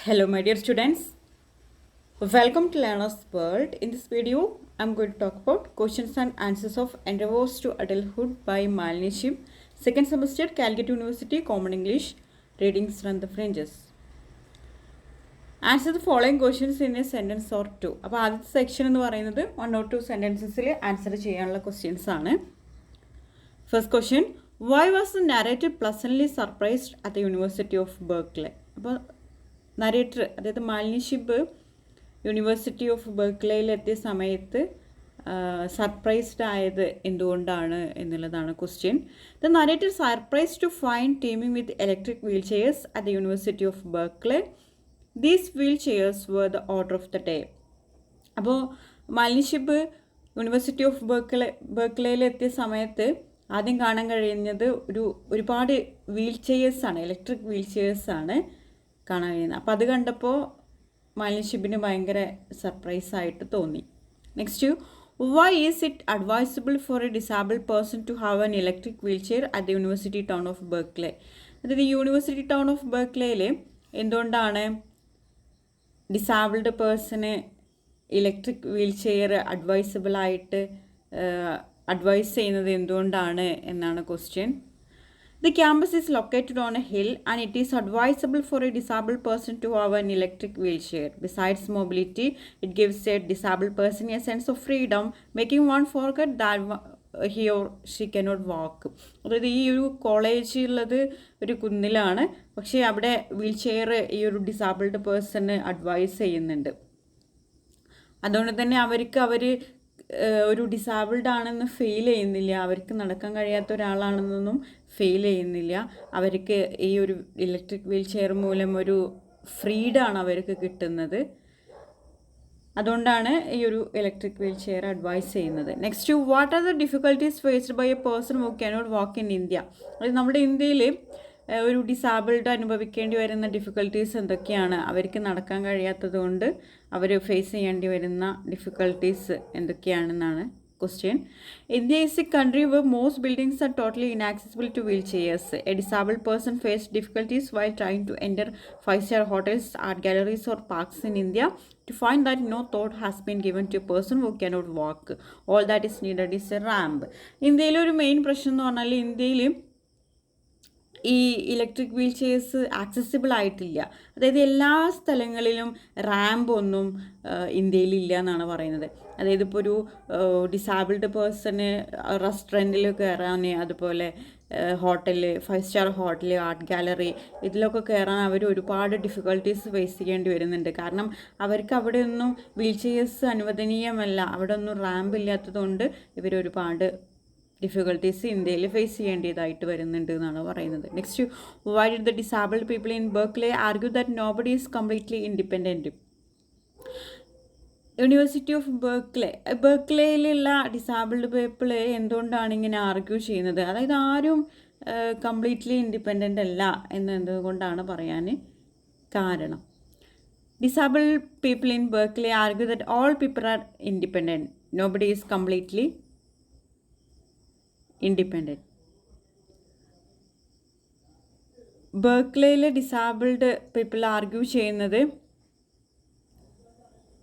Hello, my dear students. Welcome to Learner's World. In this video, I'm going to talk about questions and answers of Endeavors to Adulthood by Malini Shiv, second semester, Calicut University, Common English, readings from the fringes. Answer the following questions in a sentence or two. അപ്പോൾ ആദ്യത്തെ section എന്ന് പറയുന്നത് 1 or 2 sentences answer ചെയ്യാനുള്ള questions ആണ്. First question, why was the narrator pleasantly surprised at the University of Berkeley? അപ്പോൾ narrator അതായത് Malini Chib university of ബെർക്ക്ലിയിലെത്തിയ സമയത്ത് സർപ്രൈസ്ഡ് ആയത് എന്തുകൊണ്ടാണ് എന്നുള്ളതാണ് question. The narrator surprise to find teeming with electric wheel chairs at the university of Berkeley. These wheelchairs were the order of the day. അപ്പോൾ Malini Chib university of ബെർക്ക്ലിയിലെത്തിയ സമയത്ത് ആദ്യം കാണാൻ കഴിയുന്നത് ഒരുപാട് വീൽ ചെയേഴ്സാണ്, ഇലക്ട്രിക് വീൽ ചെയേഴ്സാണ് കാണാൻ കഴിയുന്നത്. അപ്പോൾ അത് കണ്ടപ്പോൾ മാലിനി ഷിബിന് ഭയങ്കര സർപ്രൈസായിട്ട് തോന്നി. Next, why is it advisable for a disabled person to have an electric wheel chair at the university town of Berkeley? അതായത് യൂണിവേഴ്സിറ്റി ടൗൺ ഓഫ് ബെർക്ക്ലിയിൽ എന്തുകൊണ്ടാണ് ഡിസാബിൾഡ് പേഴ്സണ് ഇലക്ട്രിക് വീൽ ചെയർ അഡ്വൈസബിളായിട്ട് അഡ്വൈസ് ചെയ്യുന്നത് എന്തുകൊണ്ടാണ് എന്നാണ് question. The campus is located on a hill and it is advisable for a disabled person to have an electric wheelchair. Besides mobility, it gives a disabled person a sense of freedom, making one forget that he or she cannot walk. അതായത് ഈ ഒരു college ഉള്ളത് ഒരു കുന്നിലാണ്, പക്ഷേ അവിടെ wheel chair ഈ ഒരു ഡിസാബിൾഡ് person advice ചെയ്യുന്നുണ്ട്. അതുകൊണ്ട് തന്നെ അവർ ഒരു ഡിസാബിൾഡ് ആണെന്ന് ഫീൽ ചെയ്യുന്നില്ല, അവർക്ക് നടക്കാൻ കഴിയാത്ത ഒരാളാണെന്നൊന്നും ഫീൽ ചെയ്യുന്നില്ല. അവർക്ക് ഈ ഒരു ഇലക്ട്രിക് വീൽ ചെയർ മൂലം ഒരു ഫ്രീഡമാണ് അവർക്ക് കിട്ടുന്നത്. അതുകൊണ്ടാണ് ഈ ഒരു ഇലക്ട്രിക് വീൽ ചെയർ അഡ്വൈസ് ചെയ്യുന്നത്. Next, what are the difficulties faced by a person who cannot walk in India? അത് നമ്മുടെ ഇന്ത്യയിൽ ഒരു ഡിസാബിൾഡ് അനുഭവിക്കേണ്ടി വരുന്ന ഡിഫിക്കൽട്ടീസ് എന്തൊക്കെയാണ്? അവർക്ക് നടക്കാൻ കഴിയാത്തത് കൊണ്ട് അവർ ഫേസ് ചെയ്യേണ്ടി വരുന്ന ഡിഫിക്കൽട്ടീസ് എന്തൊക്കെയാണെന്നാണ് question. India is a country where most buildings are totally inaccessible to wheelchairs. A disabled person faced difficulties while trying to enter 5-star hotels, art galleries or parks in India to find that no thought has been given to a person who cannot walk. All that is needed is a ramp. ഇന്ത്യയിലെ ഒരു main പ്രശ്നം എന്ന് പറഞ്ഞാൽ ഇന്ത്യയിൽ ഈ electric wheel chairs accessible ആയിട്ടില്ല. അതായത് എല്ലാ സ്ഥലങ്ങളിലും റാമ്പ് ഒന്നും ഇന്ത്യയിലില്ല എന്നാണ് പറയുന്നത്. അതായത് ഇപ്പോൾ ഒരു ഡിസാബിൾഡ് പേഴ്സണ് റെസ്റ്റോറൻറ്റിൽ കയറാൻ, അതുപോലെ ഹോട്ടൽ, 5-സ്റ്റാർ ഹോട്ടൽ, ആർട്ട് ഗാലറി, ഇതിലൊക്കെ കയറാൻ അവർ ഒരുപാട് ഡിഫിക്കൽട്ടീസ് ഫേസ് ചെയ്യേണ്ടി വരുന്നുണ്ട്. കാരണം അവർക്ക് അവിടെ ഒന്നും വീൽ ചെയർസ് അനുവദനീയമല്ല, അവിടെ ഒന്നും റാമ്പ് ഇല്ലാത്തതുകൊണ്ട് ഇവർ ഒരുപാട് ഡിഫിക്കൽട്ടീസ് ഇന്ത്യയിൽ ഫേസ് ചെയ്യേണ്ടതായിട്ട് വരുന്നുണ്ട് എന്നാണ് പറയുന്നത്. Next, why did the disabled people in Berkeley argue that nobody is completely independent? University of ബെർക്ക്ലിയിലുള്ള ഡിസാബിൾഡ് പീപ്പിൾ എന്തുകൊണ്ടാണ് ഇങ്ങനെ ആർഗ്യൂ ചെയ്യുന്നത്? അതായത് ആരും കംപ്ലീറ്റ്ലി ഇൻഡിപെൻഡൻ്റ് അല്ല എന്നതുകൊണ്ടാണ് പറയാൻ കാരണം. Disabled people in Berkeley argue that all people are independent, nobody is completely independent. ബെർക്ക്ലിയിലെ ഡിസാബിൾഡ് പീപ്പിൾ ആർഗ്യൂ ചെയ്യുന്നത്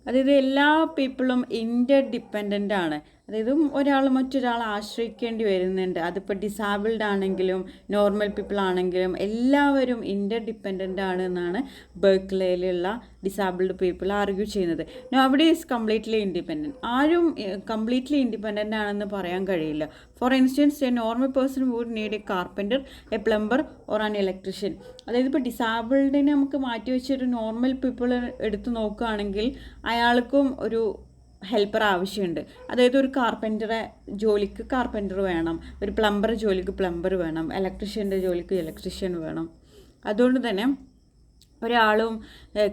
അതായത് എല്ലാ പീപ്പിളും ഇൻ്റർഡിപ്പെൻഡൻ്റ് ആണ്. അതായത് ഒരാൾ മറ്റൊരാൾ ആശ്രയിക്കേണ്ടി വരുന്നുണ്ട്. അതിപ്പോൾ ഡിസാബിൾഡ് ആണെങ്കിലും നോർമൽ പീപ്പിൾ ആണെങ്കിലും എല്ലാവരും ഇൻ്റർഡിപ്പെൻഡൻ്റ് ആണ് എന്നാണ് ബെർക്ക്ലിയിലുള്ള ഡിസാബിൾഡ് പീപ്പിൾ ആർഗ്യൂ ചെയ്യുന്നത്. Nobody is completely independent. ആരും കംപ്ലീറ്റ്ലി ഇൻഡിപെൻഡൻ്റ് ആണെന്ന് പറയാൻ കഴിയില്ല. For instance, a normal person would need a carpenter, a plumber or an electrician. അതായത് ഇപ്പോൾ ഡിസാബിൾഡിനെ നമുക്ക് മാറ്റി വെച്ചൊരു നോർമൽ പീപ്പിൾ എടുത്ത് നോക്കുകയാണെങ്കിൽ അയാൾക്കും ഒരു ഹെൽപ്പർ ആവശ്യമുണ്ട്. അതായത് ഒരു കാർപ്പൻറ്ററെ ജോലിക്ക് കാർപ്പൻറ്റർ വേണം, ഒരു പ്ലംബർ ജോലിക്ക് പ്ലംബർ വേണം, ഇലക്ട്രീഷ്യൻ്റെ ജോലിക്ക് ഇലക്ട്രീഷ്യൻ വേണം. അതുകൊണ്ട് തന്നെ ഒരാളും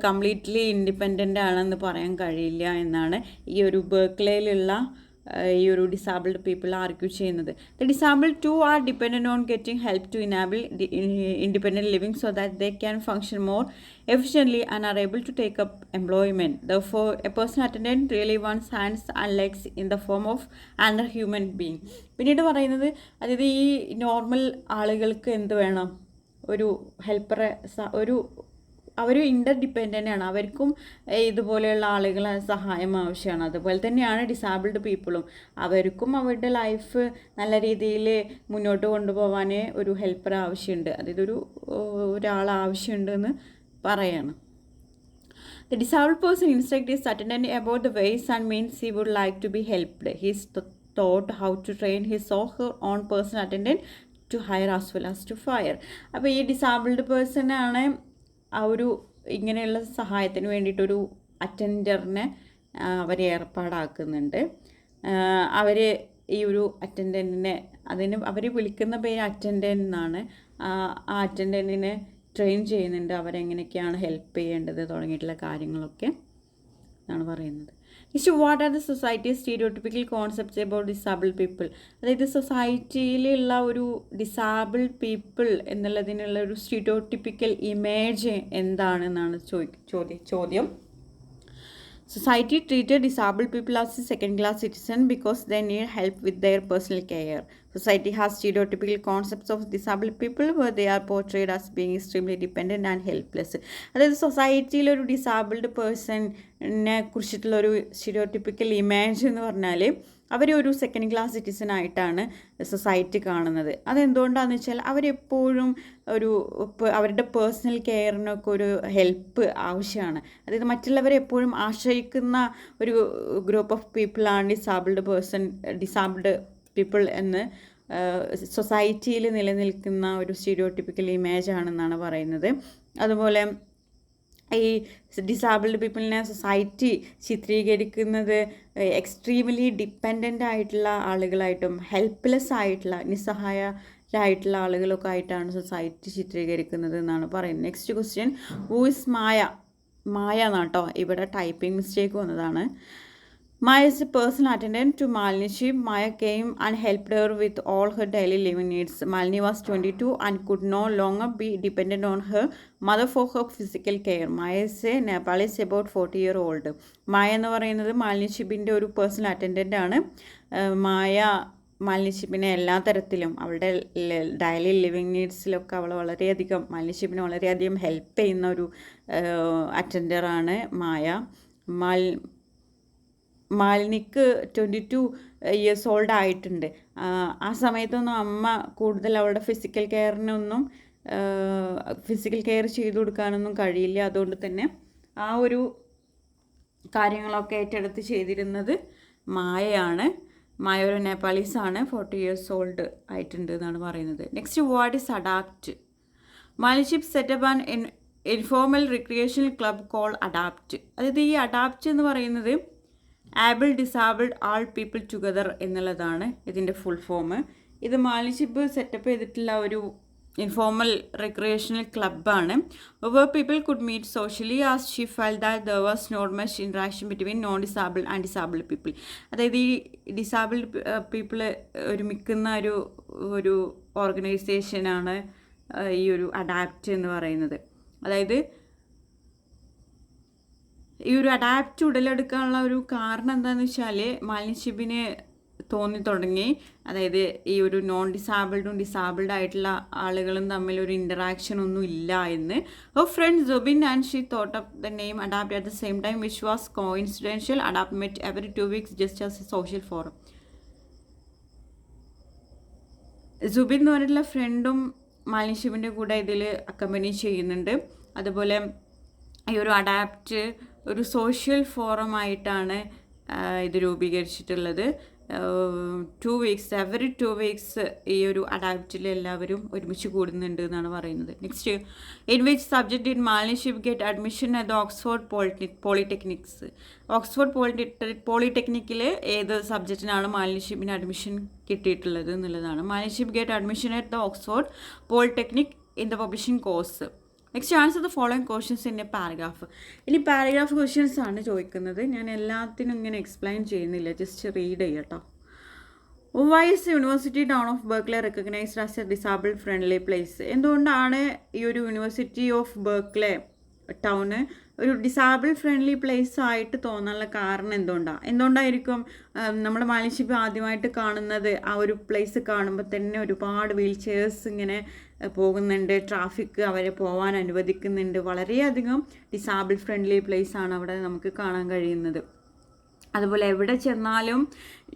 കംപ്ലീറ്റ്ലി ഇൻഡിപെൻഡൻ്റ് ആണെന്ന് പറയാൻ കഴിയില്ല എന്നാണ് ഈ ഒരു ബെർക്ക്ലിയിലുള്ള ഈ ഒരു ഡിസാബിൾഡ് പീപ്പിൾ ആർഗ്യൂ ചെയ്യുന്നത്. The disabled to are dependent on getting help to enable independent living so that they can function more efficiently and are able to take up employment. Therefore, a person attendant really wants hands and legs in the form of another human being. പിന്നീട് പറയുന്നത് അതായത് ഈ normal ആളുകൾക്ക് എന്ത് വേണം? ഒരു ഹെൽപ്പറെ, ഒരു അവർ ഇൻ്റർ dependent ആണ്. അവർക്കും ഇതുപോലെയുള്ള ആളുകളെ സഹായം ആവശ്യമാണ്. അതുപോലെ തന്നെയാണ് ഡിസാബിൾഡ് പീപ്പിളും. അവർക്കും അവരുടെ ലൈഫ് നല്ല രീതിയിൽ മുന്നോട്ട് കൊണ്ടുപോകാൻ ഒരു ഹെൽപ്പർ ആവശ്യമുണ്ട്. അതായത് ഒരാൾ ആവശ്യമുണ്ടെന്ന് പറയാണ്. The disabled person instructs his attendant about the ways and means he would like to be helped. He is taught how to train his or her own personal attendant to hire as well as to fire. അപ്പോൾ ഈ ഡിസാബിൾഡ് പേഴ്സണാണ് ആ ഒരു ഇങ്ങനെയുള്ള സഹായത്തിന് വേണ്ടിയിട്ടൊരു അറ്റൻഡറിനെ അവർ ഏർപ്പാടാക്കുന്നുണ്ട്. അവർ ഈ ഒരു അറ്റൻഡൻറ്റിനെ അവർ വിളിക്കുന്ന പേര് അറ്റൻഡൻ്റ് എന്നാണ്. ആ അറ്റൻഡൻറ്റിനെ ട്രെയിൻ ചെയ്യുന്നുണ്ട്, അവരെങ്ങനെയൊക്കെയാണ് ഹെൽപ്പ് ചെയ്യേണ്ടത് തുടങ്ങിയിട്ടുള്ള കാര്യങ്ങളൊക്കെ എന്നാണ് പറയുന്നത്. Next, what are the society stereotypical concepts about disabled people. അതായത് സൊസൈറ്റിയിലുള്ള ഒരു ഡിസാബിൾഡ് പീപ്പിൾ എന്നുള്ളതിനുള്ള ഒരു സ്റ്റീരിയോട്ടിപ്പിക്കൽ ഇമേജ് എന്താണെന്നാണ് ചോദ്യം. Society treated disabled people as a second-class citizen because they need help with their personal care. Society has stereotypical concepts of disabled people where they are portrayed as being extremely dependent and helpless. അതായത് സൊസൈറ്റിയിലൊരു ഡിസാബിൾഡ് പേഴ്സണിനെ കുറിച്ചിട്ടുള്ളൊരു stereotypical image എന്ന് പറഞ്ഞാൽ അവരൊരു second class citizen ആയിട്ടാണ് society കാണുന്നത്. അതെന്തുകൊണ്ടാണെന്ന് വെച്ചാൽ അവരെപ്പോഴും അവരുടെ പേഴ്സണൽ കെയറിനൊക്കെ ഒരു ഹെൽപ്പ് ആവശ്യമാണ്. അതായത് മറ്റുള്ളവരെ എപ്പോഴും ആശ്രയിക്കുന്ന ഒരു ഗ്രൂപ്പ് ഓഫ് പീപ്പിളാണ് ഡിസാബിൾഡ് പീപ്പിൾ എന്ന് സൊസൈറ്റിയിൽ നിലനിൽക്കുന്ന ഒരു സ്റ്റീരിയോട്ടിപ്പിക്കൽ ഇമേജ് ആണെന്നാണ് പറയുന്നത്. അതുപോലെ ഈ ഡിസാബിൾഡ് പീപ്പിളിനെ സൊസൈറ്റി ചിത്രീകരിക്കുന്നത് എക്സ്ട്രീംലി ഡിപ്പെൻഡൻ്റ് ആയിട്ടുള്ള ആളുകളായിട്ടും ഹെൽപ്ലെസ് ആയിട്ടുള്ള നിസ്സഹായരായിട്ടുള്ള ആളുകളൊക്കെ ആയിട്ടാണ് സൊസൈറ്റി ചിത്രീകരിക്കുന്നത് എന്നാണ് പറയുന്നത്. നെക്സ്റ്റ് ക്വസ്റ്റ്യൻ, ഹൂ ഇസ് മായ എന്നാട്ടോ, ഇവിടെ ടൈപ്പിംഗ് മിസ്റ്റേക്ക് വന്നതാണ്. Maya is a personal attendant to Malini Shib. Maya came and helped her with all her daily living needs. Malini was 22 and could no longer be dependent on her mother for her physical care. Maya is a Nepalese about 40-year-old. മായ എന്ന് പറയുന്നത് മാലിനി ഷിബിൻ്റെ ഒരു personal attendant ആണ്. മാലിനി ഷിബിനെ എല്ലാ തരത്തിലും അവളുടെ daily living നീഡ്സിലൊക്കെ Malini ഷിബിനെ വളരെയധികം help ചെയ്യുന്ന ഒരു അറ്റൻഡറാണ് മായ. മാലിനിക്ക് 22 ഇയേഴ്സ് ഓൾഡ് ആയിട്ടുണ്ട്. ആ സമയത്തൊന്നും അമ്മ കൂടുതൽ അവളുടെ ഫിസിക്കൽ കെയർ ചെയ്തു കൊടുക്കാനൊന്നും കഴിയില്ല. അതുകൊണ്ട് തന്നെ ആ ഒരു കാര്യങ്ങളൊക്കെ ഏറ്റെടുത്ത് ചെയ്തിരുന്നത് മായയാണ്. മായ ഒരു നേപ്പാളീസാണ്, 40 ഇയേഴ്സ് ഓൾഡ് ആയിട്ടുണ്ട് എന്നാണ് പറയുന്നത്. Next, what is adapt. Malini Chib set up an informal recreational club call adapt. അതായത് ഈ അഡാപ്റ്റ് എന്ന് പറയുന്നത് able disabled all people together എന്നുള്ളതാണ് ഇതിൻ്റെ ഫുൾ ഫോം. ഇത് മാലിനി ഷിബ് സെറ്റപ്പ് ചെയ്തിട്ടുള്ള ഒരു ഇൻഫോർമൽ റിക്രിയേഷണൽ ക്ലബ്ബാണ്. Where people could meet socially as she felt that there was not much interaction between non disabled and disabled people. അതായത് ഈ ഡിസാബിൾഡ് പീപ്പിൾ ഒരുമിക്കുന്ന ഒരു ഓർഗനൈസേഷനാണ് ഈ ഒരു അഡാപ്റ്റ് എന്ന് പറയുന്നത്. അതായത് ഈ ഒരു അഡാപ്റ്റ് ഉടലെടുക്കാനുള്ള ഒരു കാരണം എന്താണെന്ന് വെച്ചാൽ മാലിനി ഷിബിന് തോന്നി തുടങ്ങി, അതായത് ഈ ഒരു നോൺ ഡിസാബിൾഡും ഡിസാബിൾഡ് ആയിട്ടുള്ള ആളുകളും തമ്മിൽ ഒരു ഇൻറ്ററാക്ഷൻ ഒന്നും ഇല്ല എന്ന്. Her friend Jubin and she thought of the name adapt at the same time which was coincidental. Adapt met every 2 weeks just as a social forum. Jubin എന്ന് പറഞ്ഞിട്ടുള്ള ഫ്രണ്ടും മാലിനി ഷിബിൻ്റെ കൂടെ ഇതിൽ അക്കമ്പനി ചെയ്യുന്നുണ്ട്. അതുപോലെ ഈ ഒരു അഡാപ്റ്റ് ഒരു സോഷ്യൽ ഫോറമായിട്ടാണ് ഇത് രൂപീകരിച്ചിട്ടുള്ളത്. 2 weeks എവറി 2 weeks ഈ ഒരു അഡാപ്റ്റിൽ എല്ലാവരും ഒരുമിച്ച് കൂടുന്നുണ്ട് എന്നാണ് പറയുന്നത്. Next, in which subject in Malini Chib get admission at the Oxford polytechnics. Oxford പോളിടെക്നിക്കിൽ ഏത് സബ്ജക്റ്റിനാണ് മാലിനി ഷിബിന് അഡ്മിഷൻ കിട്ടിയിട്ടുള്ളത് എന്നുള്ളതാണ്. Malini Chib get admission at the Oxford polytechnic in the publishing course. Next, answer the following questions in a paragraph. ഇനി paragraph questions ആണ് ചോദിക്കുന്നത്. ഞാൻ എല്ലാത്തിനും ഇങ്ങനെ എക്സ്പ്ലെയിൻ ചെയ്യുന്നില്ല, ജസ്റ്റ് റീഡ് ചെയ്യട്ടോ. Why is university town of Berkeley recognised as a disabled friendly place. എന്തുകൊണ്ടാണ് ഈ ഒരു യൂണിവേഴ്സിറ്റി ഓഫ് ബെർക്ക്ലെ ടൗണ് ഒരു ഡിസാബിൾ ഫ്രണ്ട്ലി പ്ലേസ് ആയിട്ട് തോന്നാനുള്ള കാരണം എന്തുകൊണ്ടായിരിക്കും? നമ്മുടെ മാലിനി ഷിബ് ആദ്യമായിട്ട് കാണുന്നത് ആ ഒരു പ്ലേസ് കാണുമ്പോൾ തന്നെ ഒരുപാട് വീൽ ചെയർസ് ഇങ്ങനെ പോകുന്നുണ്ട്, ട്രാഫിക് അവരെ പോകാൻ അനുവദിക്കുന്നുണ്ട്. വളരെയധികം ഡിസാബിൾ ഫ്രണ്ട്ലി പ്ലേസ് ആണ് അവിടെ നമുക്ക് കാണാൻ കഴിയുന്നത്. അതുപോലെ എവിടെ ചെന്നാലും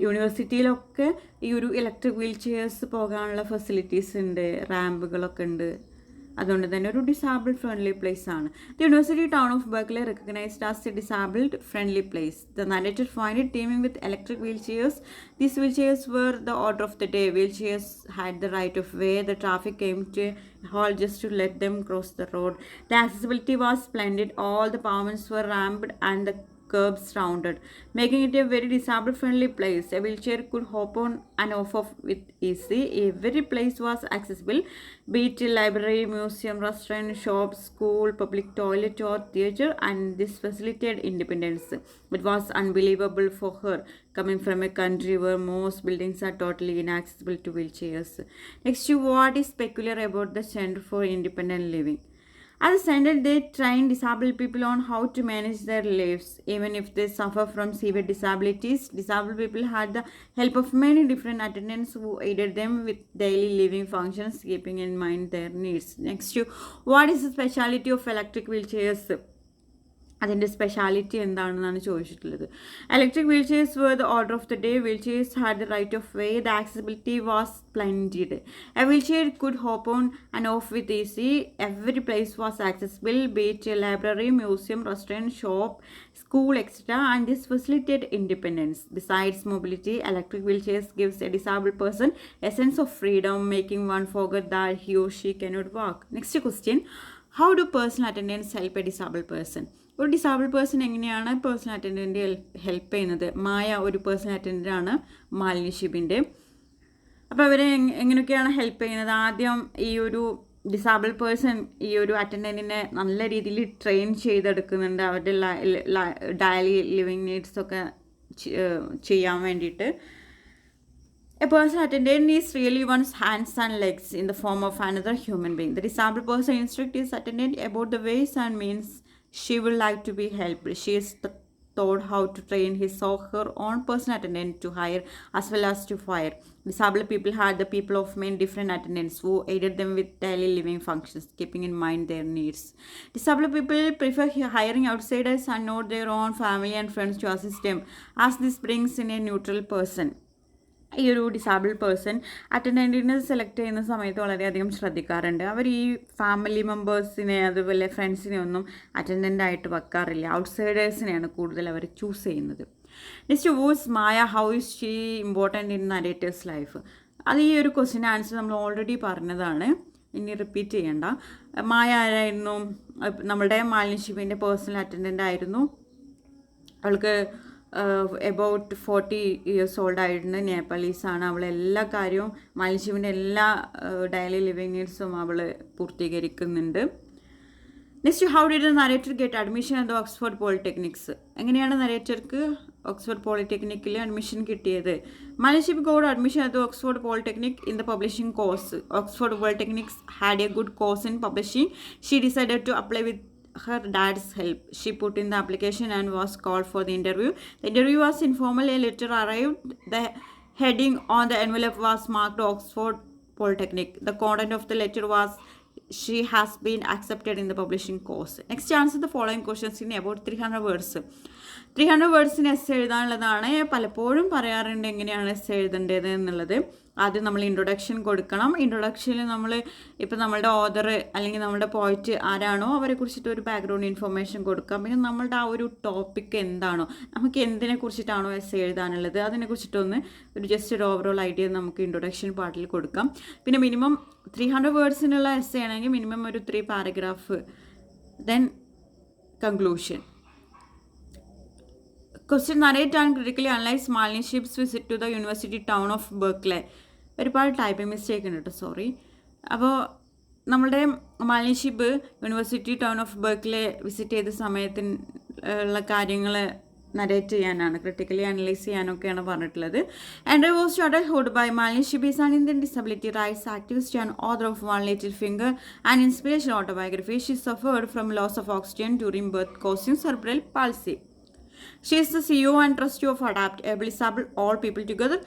യൂണിവേഴ്സിറ്റിയിലൊക്കെ ഈ ഒരു ഇലക്ട്രിക് വീൽ ചെയർസ് പോകാനുള്ള ഫെസിലിറ്റീസ് ഉണ്ട്, റാമ്പുകളൊക്കെ ഉണ്ട്. അതുകൊണ്ട് തന്നെ ഒരു ഡിസാബിൾ ഫ്രണ്ട്ലി പ്ലേസ് ആണ്. The university town of Berkeley recognised as a disabled friendly place. The narrator find it teeming with electric wheelchairs. These wheelchairs were the order of the day. Wheelchairs had the right of way. The traffic came to a halt just to let them cross the road. The accessibility was splendid. All the pavements were ramped and the curbs rounded, making it a very disabled friendly place. A wheelchair could hop on and off of with easy. Every place was accessible, be it a library, museum, restaurant, shop, school, public toilet or theatre, and this facilitated independence. It was unbelievable for her, coming from a country where most buildings are totally inaccessible to wheelchairs. Next, what is peculiar about the Center for Independent Living? At the center, they train disabled people on how to manage their lives, even if they suffer from severe disabilities. Disabled people had the help of many different attendants who aided them with daily living functions, keeping in mind their needs. Next, what is the speciality of electric wheelchairs? അതിൻ്റെ speciality എന്താണെന്നാണ് ചോദിച്ചിട്ടുള്ളത്. Electric wheelchairs were the order of the day. Wheelchairs had the right of way. The accessibility was splendid. A wheelchair could hop on and off with easy. Every place was accessible, be it a library, museum, restaurant, shop, school, etc. And this facilitated independence. Besides mobility, electric wheelchairs gives a disabled person a sense of freedom, making one forget that he or she cannot walk. Next question. How do personal attendants help a disabled person? ഒരു ഡിസാബിൾഡ് person എങ്ങനെയാണ് personal attendant help ചെയ്യുന്നത്? മായ ഒരു personal അറ്റൻഡൻ്റാണ് Malini ഷിബിൻ്റെ. അപ്പോൾ അവരെ എങ്ങനെയൊക്കെയാണ് help ചെയ്യുന്നത്? ആദ്യം ഈ ഒരു ഡിസാബിൾഡ് പേഴ്സൺ ഈ ഒരു അറ്റൻഡൻറ്റിനെ നല്ല രീതിയിൽ ട്രെയിൻ ചെയ്തെടുക്കുന്നുണ്ട്, അവരുടെ ഡെയിലി ലിവിങ് നീഡ്സൊക്കെ ചെയ്യാൻ വേണ്ടിയിട്ട്. A personal attendant is really one's hands and legs in the form of another human being. The disabled person instructs his attendant about the ways and means she would like to be helped. She is taught how to train his or her own personal attendant to hire as well as to fire. Disabled people had the people of many different attendants who aided them with daily living functions, keeping in mind their needs. Disabled people prefer hiring outsiders and not their own family and friends to assist them, as this brings in a neutral person. ഈ ഒരു ഡിസാബിൾഡ് person അറ്റൻഡൻറ്റിനെ select ചെയ്യുന്ന സമയത്ത് വളരെയധികം ശ്രദ്ധിക്കാറുണ്ട്. അവർ ഈ family മെമ്പേഴ്സിനെ അതുപോലെ ഫ്രണ്ട്സിനെ ഒന്നും അറ്റൻഡൻ്റായിട്ട് വെക്കാറില്ല, ഔട്ട്സൈഡേഴ്സിനെയാണ് കൂടുതൽ അവർ ചൂസ് ചെയ്യുന്നത്. Next, who's Maya, how is she important in narrator's life? അത് ഈ ഒരു ക്വസ്റ്റിൻ്റെ ആൻസർ നമ്മൾ ഓൾറെഡി പറഞ്ഞതാണ്, ഇനി റിപ്പീറ്റ് ചെയ്യണ്ട. മായ ആരായിരുന്നു? നമ്മളുടെ മാലിനി ഷിബിൻ്റെ പേഴ്സണൽ അറ്റൻഡൻ്റ് ആയിരുന്നു. അവൾക്ക് എബൌട്ട് 40 years ഓൾഡ് ആയിരുന്നു. നേപ്പാളീസാണ്. അവൾ എല്ലാ കാര്യവും മാലിനി ഷിബിൻ്റെ എല്ലാ ഡെയിലി ലിവിങ് നീഡ്സും അവൾ പൂർത്തീകരിക്കുന്നുണ്ട്. Next, how did the narrator get admission at Oxford polytechnics? എങ്ങനെയാണ് നരേറ്റർക്ക് ഓക്സ്ഫോർഡ് പോളിടെക്നിക്കിൽ അഡ്മിഷൻ കിട്ടിയത്? Malini Chib got admission at Oxford polytechnic in the publishing course. Oxford polytechnics had a good course in publishing. She decided to apply with her dad's help. She put in the application and was called for the interview. The interview was informal. A letter arrived. The heading on the envelope was marked Oxford Polytechnic. The content of the letter was, she has been accepted in the publishing course. Next, answer the following questions in about 300 words. 300 വേർഡ്സിന് S എഴുതാനുള്ളതാണ്. പലപ്പോഴും പറയാറുണ്ട് എങ്ങനെയാണ് S എഴുതേണ്ടത് എന്നുള്ളത്. ആദ്യം നമ്മൾ introduction കൊടുക്കണം. ഇൻട്രൊഡക്ഷനിൽ നമ്മൾ ഇപ്പോൾ നമ്മളുടെ ഓതർ അല്ലെങ്കിൽ നമ്മുടെ പോയിറ്റ് ആരാണോ അവരെ കുറിച്ചിട്ട് ഒരു ബാക്ക്ഗ്രൗണ്ട് ഇൻഫർമേഷൻ കൊടുക്കാം. പിന്നെ നമ്മളുടെ ആ ഒരു ടോപ്പിക്ക് എന്താണോ, നമുക്ക് എന്തിനെ കുറിച്ചിട്ടാണോ എസ് എഴുതാനുള്ളത് അതിനെക്കുറിച്ചിട്ടൊന്ന് ഒരു ജസ്റ്റ് ഒരു ഓവറോൾ ഐഡിയ നമുക്ക് ഇൻട്രൊഡക്ഷൻ പാർട്ടിൽ കൊടുക്കാം. പിന്നെ മിനിമം 300 വേർഡ്സിനുള്ള എസ് ആണെങ്കിൽ മിനിമം ഒരു 3 paragraph, then conclusion. Question, narrate and critically analyze Malini Shib's visit to the University town of Berkeley. ഒരുപാട് ടൈപ്പിംഗ് മിസ്റ്റേക്ക് ഉണ്ട് കേട്ടോ, സോറി. അപ്പോൾ നമ്മളുടെ Malini Chib university town of Berkeley visit ചെയ്ത സമയത്തുള്ള കാര്യങ്ങൾ നരേറ്റ് ചെയ്യാനാണ്, ക്രിട്ടിക്കലി അനലൈസ് ചെയ്യാനൊക്കെയാണ് പറഞ്ഞിട്ടുള്ളത്. Entry was to adulthood by Malini Shib is an Indian disability rights activist and author of One Little Finger, an inspirational autobiography. She suffered from loss of oxygen during birth causing cerebral palsy. She is the CEO and trustee of ADAPT, Able Disable All People Together.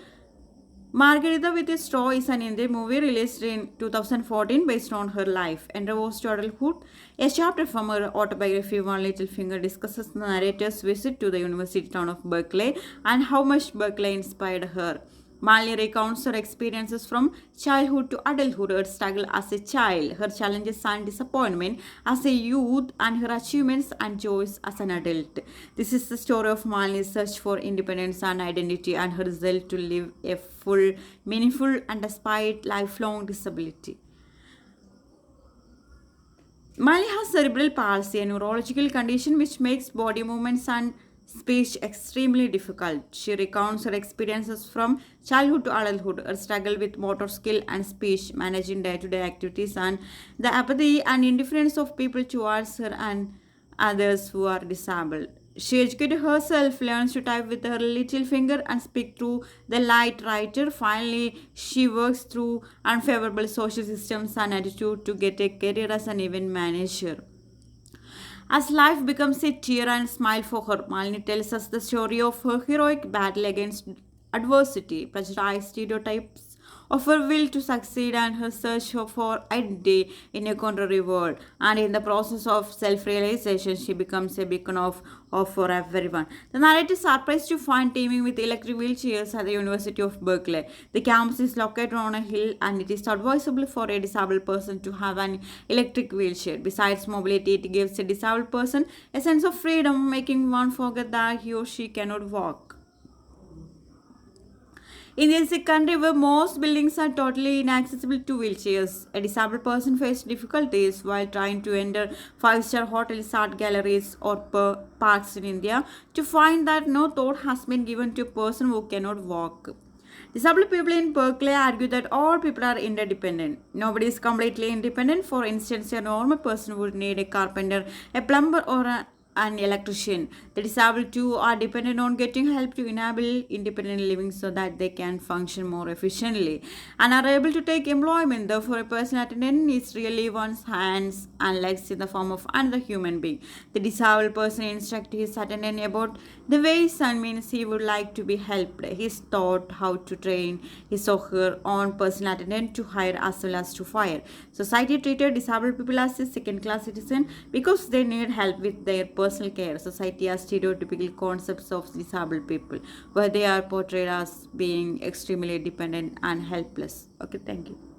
Margarita with a Straw is an Indian movie released in 2014 based on her life. Enter Rose to Adulthood, a chapter from her autobiography One Little Finger discusses the narrator's visit to the university town of Berkeley and how much Berkeley inspired her. Malini recounts her experiences from childhood to adulthood, her struggle as a child, her challenges and disappointment as a youth, and her achievements and joys as an adult. This is the story of Malini's search for independence and identity and her resolve to live a full, meaningful, and despite lifelong disability. Malini has cerebral palsy, a neurological condition which makes body movements and speech extremely difficult. She recounts her experiences from childhood to adulthood, her struggle with motor skill and speech, managing day-to-day activities, and the apathy and indifference of people towards her and others who are disabled. She educated herself, learns to type with her little finger and speak through the light writer. Finally, she works through unfavorable social systems and attitude to get a career as an event manager. As life becomes a tear and smile for her, Malini tells us the story of her heroic battle against adversity, prejudice, stereotypes, of her will to succeed and her search for identity in a contrary world. And in the process of self-realization, she becomes a beacon of hope for everyone. The narrator is surprised to find teaming with electric wheelchairs at the University of Berkeley. The campus is located on a hill and it is advisable for a disabled person to have an electric wheelchair. Besides mobility, it gives a disabled person a sense of freedom, making one forget that he or she cannot walk. India is a country where most buildings are totally inaccessible to wheelchairs. A disabled person faces difficulties while trying to enter five-star hotels, art galleries, or parks in India to find that no thought has been given to a person who cannot walk. Disabled people in Berkeley argue that all people are interdependent. Nobody is completely independent. For instance, a normal person would need a carpenter, a plumber, or an electrician. The disabled too are dependent on getting help to enable independent living so that they can function more efficiently and are able to take employment. Therefore, a personal attendant is really one's hands and legs in the form of another human being. The disabled person instructs his attendant about the ways and means he would like to be helped. He is taught how to train his or her own personal attendant to hire as well as to fire. Society treated disabled people as a second-class citizen because they need help with their personal care. Society has stereotypical concepts of disabled people where they are portrayed as being extremely dependent and helpless. Okay, thank you.